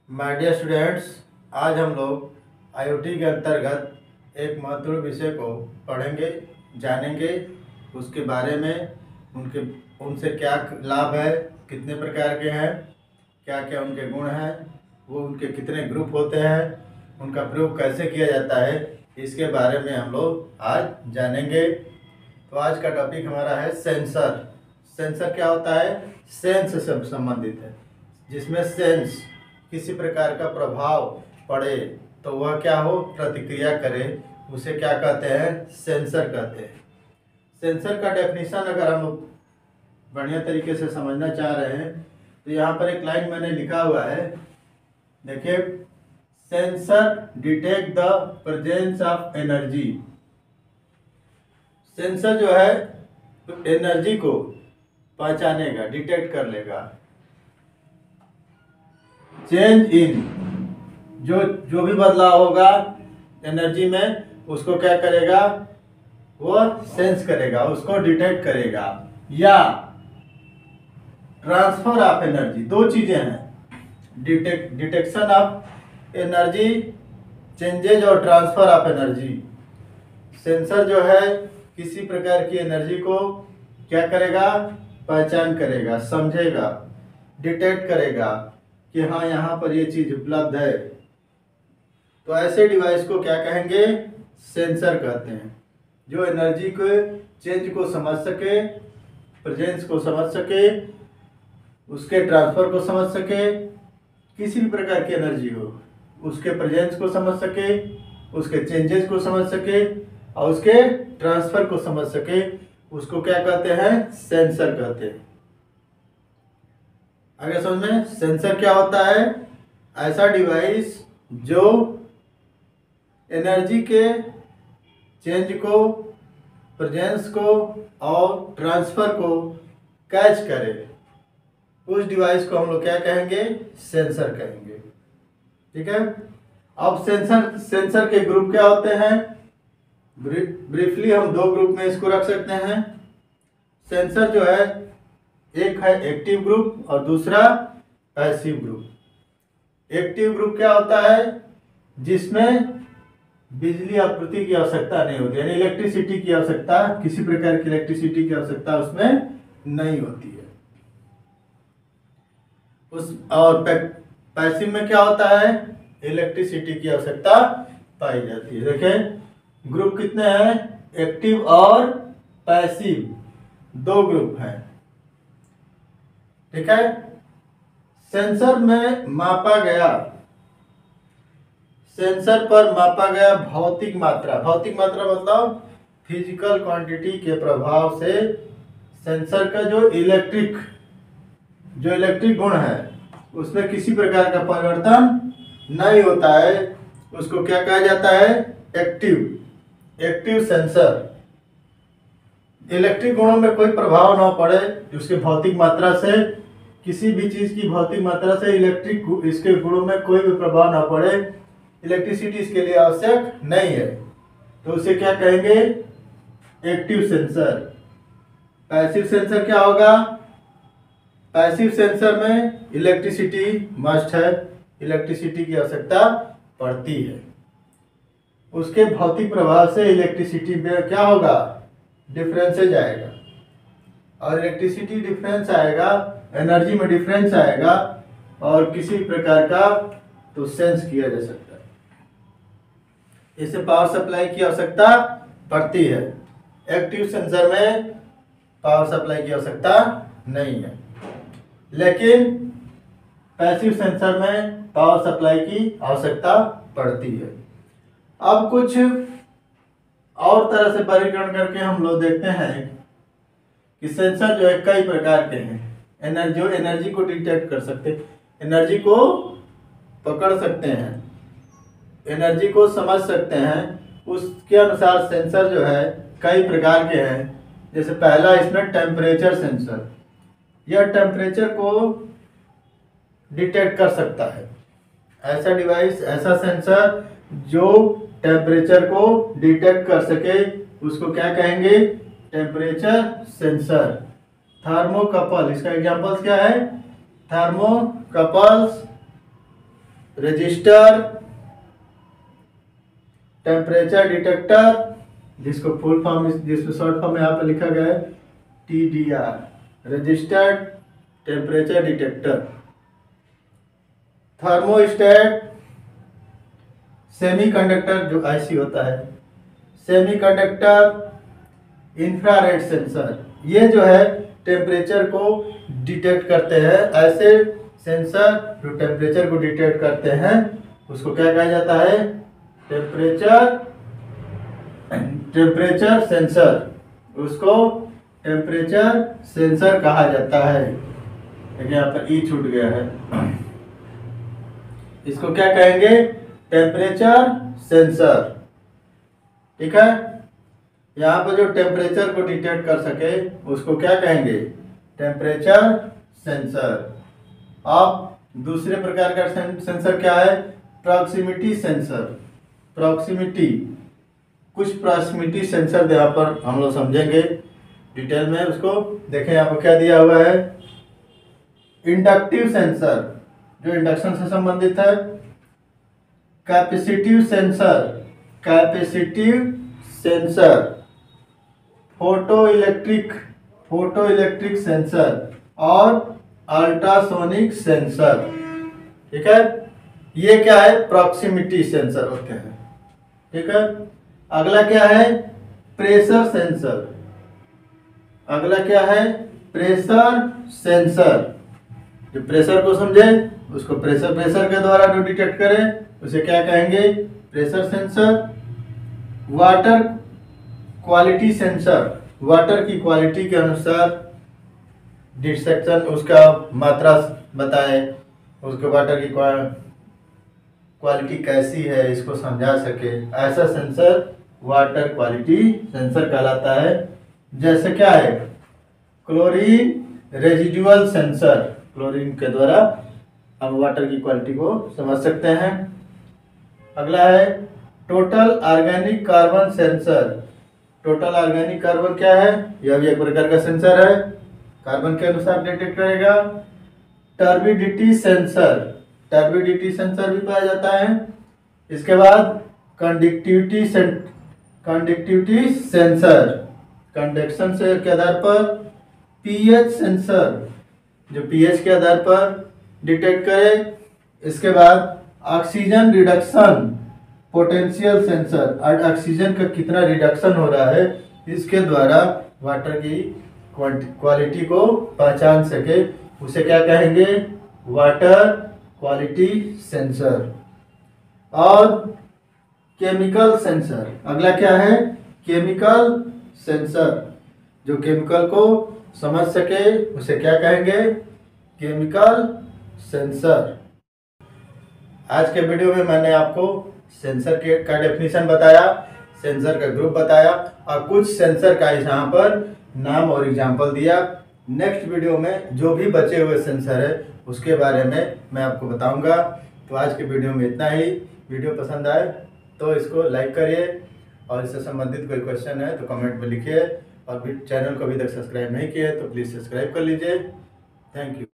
My dear students, आज हम लोग आईओटी के अंतर्गत एक महत्वपूर्ण विषय को पढ़ेंगे, जानेंगे। उसके बारे में उनसे क्या लाभ है, कितने प्रकार के हैं, क्या क्या उनके गुण हैं, वो उनके कितने ग्रुप होते हैं, उनका प्रयोग कैसे किया जाता है, इसके बारे में हम लोग आज जानेंगे। तो आज का टॉपिक हमारा है सेंसर। सेंसर क्या होता है? सेंस से संबंधित है, जिसमें सेंस किसी प्रकार का प्रभाव पड़े तो वह क्या हो, प्रतिक्रिया करे, उसे क्या कहते हैं? सेंसर कहते हैं। सेंसर का डेफिनेशन अगर हम बढ़िया तरीके से समझना चाह रहे हैं तो यहाँ पर एक लाइन मैंने लिखा हुआ है, देखिए। Sensor detect the presence of energy. Sensor जो है तो एनर्जी को पहचानेगा, डिटेक्ट कर लेगा। चेंज इन, जो भी बदलाव होगा एनर्जी में, उसको क्या करेगा? वो सेंस करेगा, उसको डिटेक्ट करेगा। या ट्रांसफर ऑफ एनर्जी, दो चीजें हैं, डिटेक्शन ऑफ एनर्जी, चेंजेज और ट्रांसफर ऑफ एनर्जी। सेंसर जो है किसी प्रकार की एनर्जी को क्या करेगा? पहचान करेगा, समझेगा, डिटेक्ट करेगा कि हाँ यहाँ पर ये चीज उपलब्ध है। तो ऐसे डिवाइस को क्या कहेंगे? सेंसर कहते हैं, जो एनर्जी के चेंज को समझ सके, प्रेजेंस को समझ सके, उसके ट्रांसफर को समझ सके, किसी भी प्रकार की एनर्जी हो उसके प्रेजेंस को समझ सके, उसके चेंजेस को समझ सके और उसके ट्रांसफर को समझ सके, उसको क्या कहते हैं? सेंसर कहते हैं। आगे समझ में, सेंसर क्या होता है? ऐसा डिवाइस जो एनर्जी के चेंज को, प्रेजेंस को और ट्रांसफर को कैच करे, उस डिवाइस को हम लोग क्या कहेंगे? सेंसर कहेंगे। ठीक है। अब सेंसर के ग्रुप क्या होते हैं? ब्रीफली हम दो ग्रुप में इसको रख सकते हैं। सेंसर जो है, एक है एक्टिव ग्रुप और दूसरा पैसिव ग्रुप। एक्टिव ग्रुप क्या होता है? जिसमें बिजली आपूर्ति की आवश्यकता नहीं होती, यानी इलेक्ट्रिसिटी की आवश्यकता, किसी प्रकार की इलेक्ट्रिसिटी की आवश्यकता उसमें नहीं होती है। और पैसिव में क्या होता है? इलेक्ट्रिसिटी की आवश्यकता पाई जाती है। देखें, ग्रुप कितने हैं? एक्टिव और पैसिव, दो ग्रुप हैं। ठीक है। सेंसर में मापा गया, सेंसर पर मापा गया भौतिक मात्रा, भौतिक मात्रा मतलब फिजिकल क्वांटिटी के प्रभाव से सेंसर का जो इलेक्ट्रिक गुण है उसमें किसी प्रकार का परिवर्तन नहीं होता है, उसको क्या कहा जाता है? Active sensor. इलेक्ट्रिक गुणों में कोई प्रभाव ना पड़े, उसके भौतिक मात्रा से, किसी भी चीज की भौतिक मात्रा से इसके गुणों में कोई भी प्रभाव ना पड़े, इलेक्ट्रिसिटी इसके लिए आवश्यक नहीं है, तो उसे क्या कहेंगे? Active sensor. पैसिव सेंसर क्या होगा? पैसिव सेंसर में इलेक्ट्रिसिटी मस्ट है, इलेक्ट्रिसिटी की आवश्यकता पड़ती है, उसके भौतिक प्रभाव से इलेक्ट्रिसिटी में क्या होगा? डिफरेंसेज आएगा, और इलेक्ट्रिसिटी डिफरेंस आएगा, एनर्जी में डिफरेंस आएगा, और किसी प्रकार का तो सेंस किया जा सकता है। इससे पावर सप्लाई की आवश्यकता पड़ती है। एक्टिव सेंसर में पावर सप्लाई की आवश्यकता नहीं है, लेकिन पैसिव सेंसर में पावर सप्लाई की आवश्यकता पड़ती है। अब कुछ और तरह से वर्गीकरण करके हम लोग देखते हैं कि सेंसर जो है कई प्रकार के हैं। एनर्जी को डिटेक्ट कर सकते, एनर्जी को पकड़ सकते हैं, एनर्जी को समझ सकते हैं, उसके अनुसार सेंसर जो है कई प्रकार के हैं। जैसे पहला इसमें टेम्परेचर सेंसर, यह टेम्परेचर को डिटेक्ट कर सकता है। ऐसा डिवाइस, ऐसा सेंसर जो टेम्परेचर को डिटेक्ट कर सके, उसको क्या कहेंगे? Temperature sensor. थर्मोकपल, इसका एग्जांपल्स क्या है? थर्मोकपल्स, रजिस्टर टेम्परेचर डिटेक्टर, जिसको फुल फॉर्म जिसको शॉर्ट फॉर्म में यहाँ पर लिखा गया है TDR, registered temperature detector. Thermostat, semiconductor जो IC होता है, सेमीकंडक्टर, इंफ्रारेड सेंसर, ये जो है टेम्परेचर को डिटेक्ट करते हैं। ऐसे सेंसर जो टेम्परेचर को डिटेक्ट करते हैं उसको क्या कहा जाता है? टेम्परेचर सेंसर, उसको टेम्परेचर सेंसर कहा जाता है। देखिए यहाँ पर ई छूट गया है, इसको क्या कहेंगे? Temperature sensor. ठीक है, यहाँ पर जो टेम्परेचर को डिटेक्ट कर सके उसको क्या कहेंगे? Temperature sensor. अब दूसरे प्रकार का सेंसर क्या है? Proximity sensor. प्रॉक्सिमिटी, कुछ प्रॉक्सिमिटी सेंसर यहाँ पर हम लोग समझेंगे डिटेल में। उसको देखें, यहाँ पर क्या दिया हुआ है? इंडक्टिव सेंसर, जो इंडक्शन से संबंधित है। Capacitive sensor, capacitive sensor. Photo electric sensor और अल्ट्रासोनिक सेंसर। ठीक है, ये क्या है? प्रॉक्सिमिटी सेंसर होते हैं। ठीक है, अगला क्या है? Pressure sensor. अगला क्या है? Pressure sensor. जो प्रेशर को समझे उसको प्रेशर के द्वारा जो डिटेक्ट करें उसे क्या कहेंगे? Pressure sensor. Water quality sensor, water की क्वालिटी के अनुसार डिसेक्शन, उसका मात्रा बताए, उसके वाटर की क्वालिटी कैसी है इसको समझा सके, ऐसा सेंसर वाटर क्वालिटी सेंसर कहलाता है। जैसे क्या है? क्लोरीन रेजिडुअल सेंसर, क्लोरीन के द्वारा हम वाटर की क्वालिटी को समझ सकते हैं। अगला है total organic carbon sensor. Total organic carbon क्या है? यह भी एक प्रकार का सेंसर है, कार्बन के अनुसार डिटेक्ट करेगा। टर्बिडिटी सेंसर, टर्बिडिटी सेंसर भी पाया जाता है। इसके बाद कंडक्टिविटी सेंसर, कंडक्शन से के आधार पर। पीएच सेंसर, जो पीएच के आधार पर डिटेक्ट करे। इसके बाद oxygen reduction potential sensor, oxygen का कितना रिडक्शन हो रहा है इसके द्वारा वाटर की क्वालिटी को पहचान सके, उसे क्या कहेंगे? Water quality sensor. और केमिकल सेंसर, अगला क्या है? केमिकल सेंसर, जो केमिकल को समझ सके उसे क्या कहेंगे? Chemical sensor. आज के वीडियो में मैंने आपको सेंसर का डेफिनेशन बताया, सेंसर का ग्रुप बताया और कुछ सेंसर का यहाँ पर नाम और एग्जाम्पल दिया। नेक्स्ट वीडियो में जो भी बचे हुए सेंसर है उसके बारे में मैं आपको बताऊंगा। तो आज के वीडियो में इतना ही। वीडियो पसंद आए तो इसको लाइक करिए और इससे संबंधित कोई क्वेश्चन है तो कमेंट में लिखिए। और चैनल को अभी तक सब्सक्राइब नहीं किया है तो प्लीज़ सब्सक्राइब कर लीजिए। Thank you.